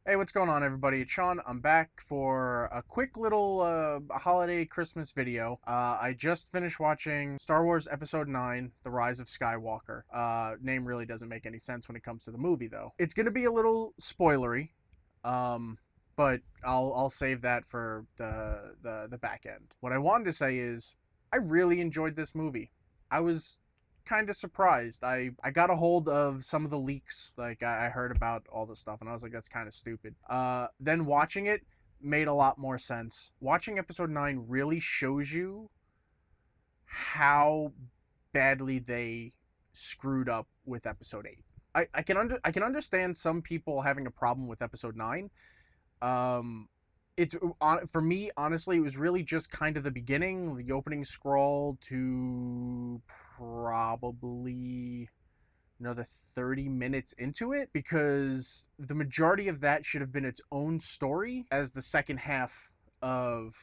Hey, what's going on, everybody? It's Sean. I'm back for a quick little holiday Christmas video. I just finished watching Star Wars Episode 9, The Rise of Skywalker. Name really doesn't make any sense when it comes to the movie, though. It's going to be a little spoilery, but I'll save that for the back end. What I wanted to say is I really enjoyed this movie. I was kind of surprised. I got a hold of some of the leaks. Like, I heard about all this stuff and I was like, that's kind of stupid. Then watching it made a lot more sense. Watching episode 9 really shows you how badly they screwed up with episode 8. I can understand some people having a problem with episode 9. It's for me, honestly, it was really just kind of the beginning, the opening scroll to probably another 30 minutes into it, because the majority of that should have been its own story as the second half of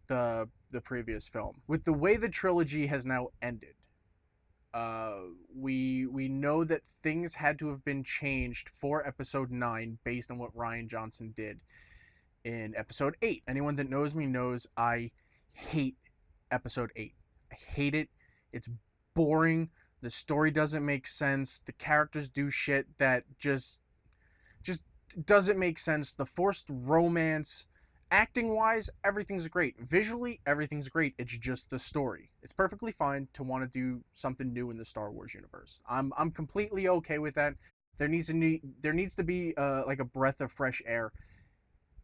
the previous film. With the way the trilogy has now ended, we know that things had to have been changed for episode 9 based on what Rian Johnson did in episode 8. Anyone that knows me knows I hate episode 8. I hate it. It's boring. The story doesn't make sense. The characters do shit that just doesn't make sense. The forced romance, acting wise, everything's great. Visually, everything's great. It's just the story. It's perfectly fine to want to do something new in the Star Wars universe. I'm completely okay with that. There needs to be like a breath of fresh air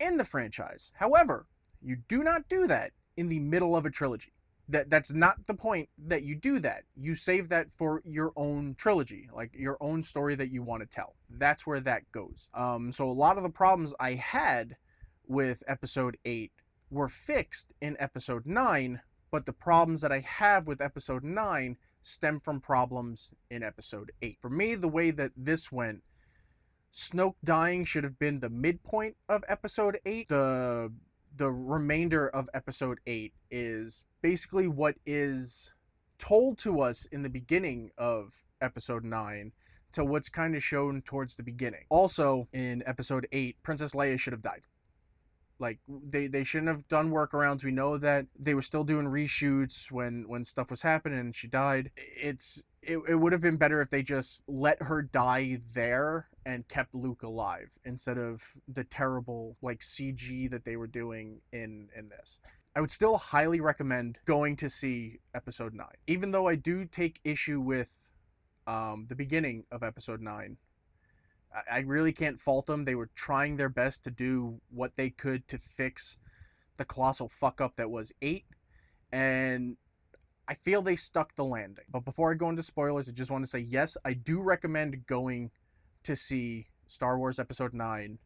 in the franchise. However, you do not do that in the middle of a trilogy. That's not the point that you do that. You save that for your own trilogy, like your own story that you want to tell. That's where that goes. So a lot of the problems I had with episode 8 were fixed in episode 9, but the problems that I have with episode 9 stem from problems in episode 8. For me, the way that this went, Snoke dying should have been the midpoint of episode 8. The remainder of episode 8 is basically what is told to us in the beginning of episode 9 to what's kind of shown towards the beginning. Also, in episode 8, Princess Leia should have died. Like, they shouldn't have done workarounds. We know that they were still doing reshoots when stuff was happening and she died. It would have been better if they just let her die there and kept Luke alive instead of the terrible like CG that they were doing in this. I would still highly recommend going to see episode 9. Even though I do take issue with the beginning of episode 9, I really can't fault them. They were trying their best to do what they could to fix the colossal fuck up that was 8, and I feel they stuck the landing. But before I go into spoilers, I just want to say, yes, I do recommend going to see Star Wars Episode 9,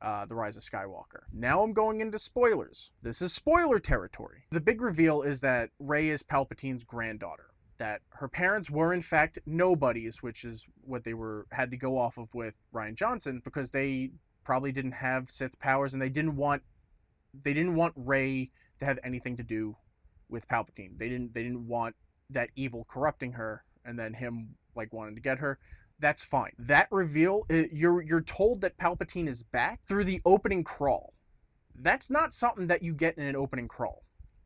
The Rise of Skywalker. Now I'm going into spoilers. This is spoiler territory. The big reveal is that Rey is Palpatine's granddaughter. That her parents were in fact nobodies, which is what they had to go off of with Rian Johnson, because they probably didn't have Sith powers and they didn't want Rey to have anything to do with Palpatine. They didn't want that evil corrupting her and then him like wanting to get her. That's fine. That reveal, you're told that Palpatine is back through the opening crawl. That's not something that you get in an opening crawl.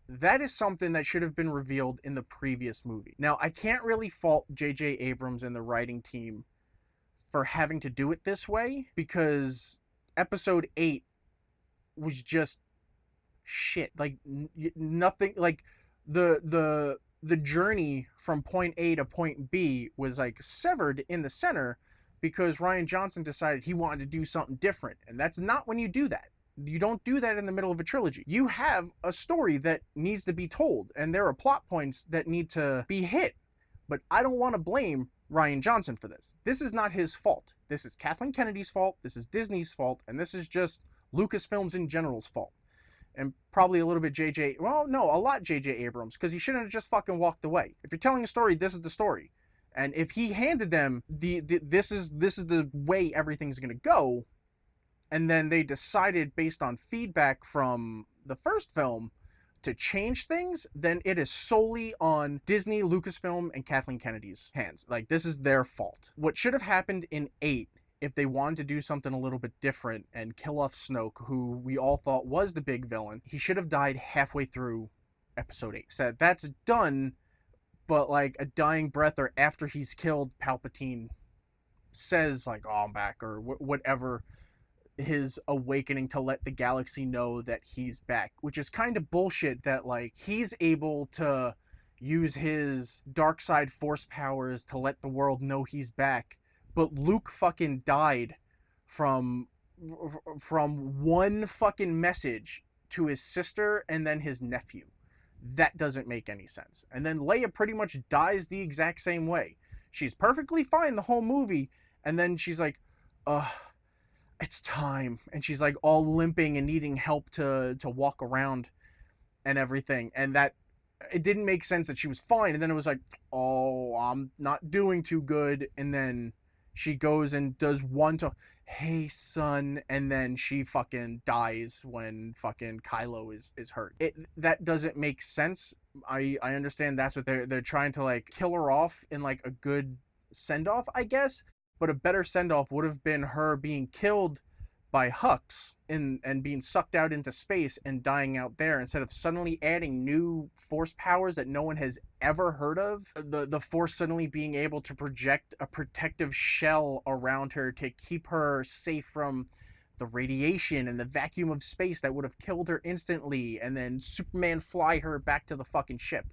That is something that should have been revealed in the previous movie. Now, I can't really fault J.J. Abrams and the writing team for having to do it this way, because episode 8 was just shit. Like, nothing, like, the journey from point A to point B was, like, severed in the center because Rian Johnson decided he wanted to do something different, and that's not when you do that. You don't do that in the middle of a trilogy. You have a story that needs to be told, and there are plot points that need to be hit. But I don't want to blame Rian Johnson for this. This is not his fault. This is Kathleen Kennedy's fault, this is Disney's fault, and this is just Lucasfilms in general's fault. And probably a little bit a lot J.J. Abrams, because he shouldn't have just fucking walked away. If you're telling a story, this is the story. And if he handed them this is the way everything's going to go, and then they decided based on feedback from the first film to change things, then it is solely on Disney, Lucasfilm, and Kathleen Kennedy's hands. Like, this is their fault. What should have happened in 8 if they wanted to do something a little bit different and kill off Snoke, who we all thought was the big villain, he should have died halfway through episode 8. So that's done, but like a dying breath or after he's killed, Palpatine says like, oh, I'm back, or whatever, his awakening to let the galaxy know that he's back, which is kind of bullshit that like he's able to use his dark side force powers to let the world know he's back, but Luke fucking died from one fucking message to his sister and then his nephew. That doesn't make any sense. And then Leia pretty much dies the exact same way. She's perfectly fine the whole movie, and then she's like, it's time, and she's like all limping and needing help to walk around and everything, and that it didn't make sense that she was fine, and then it was like, oh, I'm not doing too good, and then she goes and does one to, hey son, and then she fucking dies when fucking Kylo is hurt. That doesn't make sense. I understand that's what they're trying to like kill her off in like a good send off, I guess. But a better send-off would have been her being killed by Hux and being sucked out into space and dying out there, instead of suddenly adding new force powers that no one has ever heard of. The force suddenly being able to project a protective shell around her to keep her safe from the radiation and the vacuum of space that would have killed her instantly, and then Superman fly her back to the fucking ship.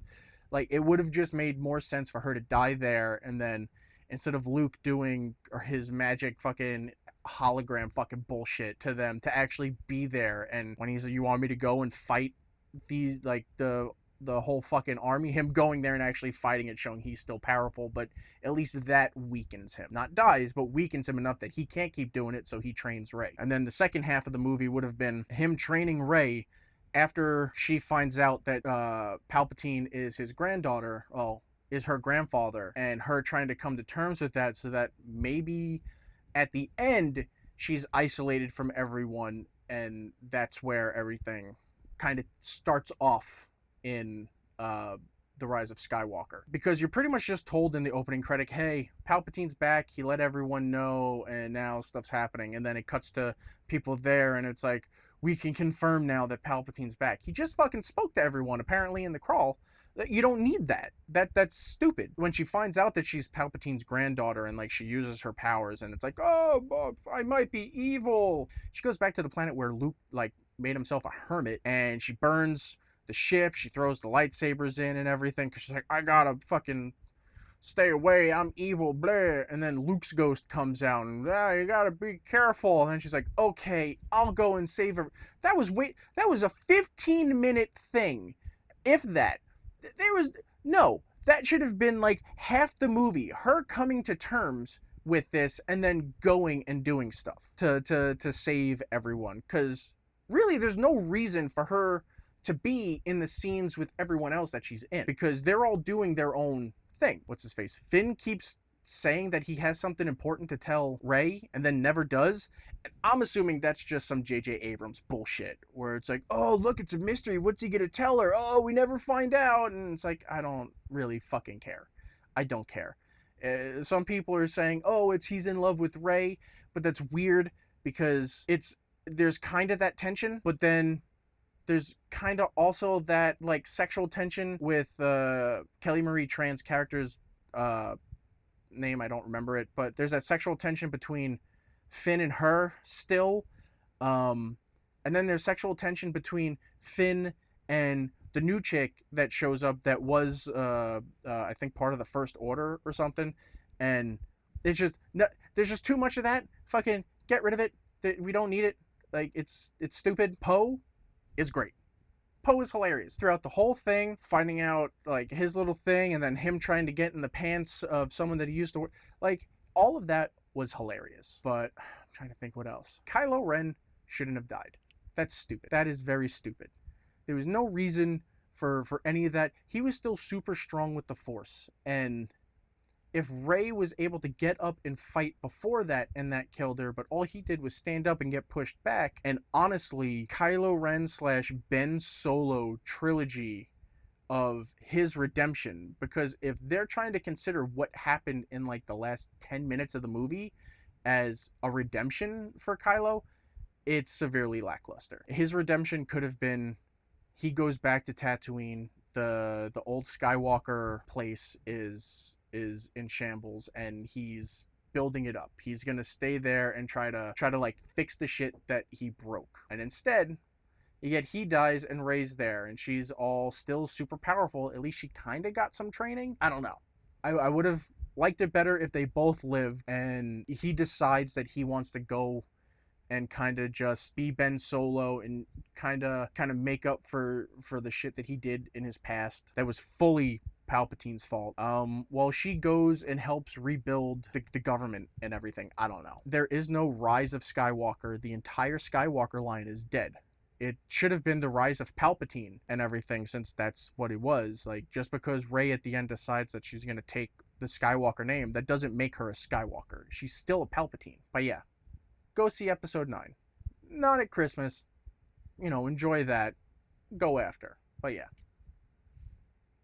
Like, it would have just made more sense for her to die there, and then instead of Luke doing his magic fucking hologram fucking bullshit to them, to actually be there. And when he's like, you want me to go and fight these, like, the whole fucking army, him going there and actually fighting it, showing he's still powerful, but at least that weakens him. Not dies, but weakens him enough that he can't keep doing it, so he trains Rey. And then the second half of the movie would have been him training Rey after she finds out that Palpatine is his granddaughter, is her grandfather, and her trying to come to terms with that, so that maybe at the end she's isolated from everyone, and that's where everything kind of starts off in the Rise of Skywalker. Because you're pretty much just told in the opening credit, hey, Palpatine's back, he let everyone know, and now stuff's happening. And then it cuts to people there, and it's like, we can confirm now that Palpatine's back. He just fucking spoke to everyone, apparently, in the crawl. You don't need that. That's stupid. When she finds out that she's Palpatine's granddaughter and like she uses her powers, and it's like, oh, I might be evil. She goes back to the planet where Luke like made himself a hermit, and she burns the ship. She throws the lightsabers in and everything because she's like, I gotta fucking stay away. I'm evil, blah. And then Luke's ghost comes out and you gotta be careful. And then she's like, okay, I'll go and save her. That was a 15-minute thing, if that. That should have been like half the movie, her coming to terms with this and then going and doing stuff to save everyone. Because really, there's no reason for her to be in the scenes with everyone else that she's in, because they're all doing their own thing. What's his face? Finn keeps saying that he has something important to tell Rey and then never does. And I'm assuming that's just some J.J. Abrams bullshit where it's like, oh, look, it's a mystery. What's he gonna tell her? Oh, we never find out. And it's like, I don't really fucking care. I don't care. Some people are saying, oh, he's in love with Rey, but that's weird because there's kind of that tension, but then there's kind of also that like sexual tension with Kelly Marie Tran's character's name. I don't remember it, but there's that sexual tension between Finn and her still, and then there's sexual tension between Finn and the new chick that shows up that was I think part of the First Order or something, and it's just there's just too much of that. Fucking get rid of it. We don't need it. Like, it's stupid. Poe is great. Poe is hilarious throughout the whole thing, finding out like his little thing, and then him trying to get in the pants of someone that he used to work. Like, all of that was hilarious. But I'm trying to think what else. Kylo Ren shouldn't have died. That's stupid. That is very stupid. There was no reason for any of that. He was still super strong with the Force, and if Rey was able to get up and fight before that and that killed her, but all he did was stand up and get pushed back, and honestly, Kylo Ren / Ben Solo trilogy of his redemption, because if they're trying to consider what happened in like the last 10 minutes of the movie, as a redemption for Kylo, it's severely lackluster. His redemption could have been he goes back to Tatooine. The old Skywalker place is in shambles, and he's building it up. He's gonna stay there and try to like fix the shit that he broke. And instead, yet he dies and Rey's there, and she's all still super powerful. At least she kind of got some training. I don't know. I would have liked it better if they both lived and he decides that he wants to go and kind of just be Ben Solo and kind of make up for the shit that he did in his past that was fully Palpatine's fault. While she goes and helps rebuild the government and everything. I don't know. There is no Rise of Skywalker. The entire Skywalker line is dead. It should have been the Rise of Palpatine and everything, since that's what it was. Like, just because Rey at the end decides that she's going to take the Skywalker name, that doesn't make her a Skywalker. She's still a Palpatine. But yeah, go see episode 9. Not at Christmas. Enjoy that. Go after. But yeah.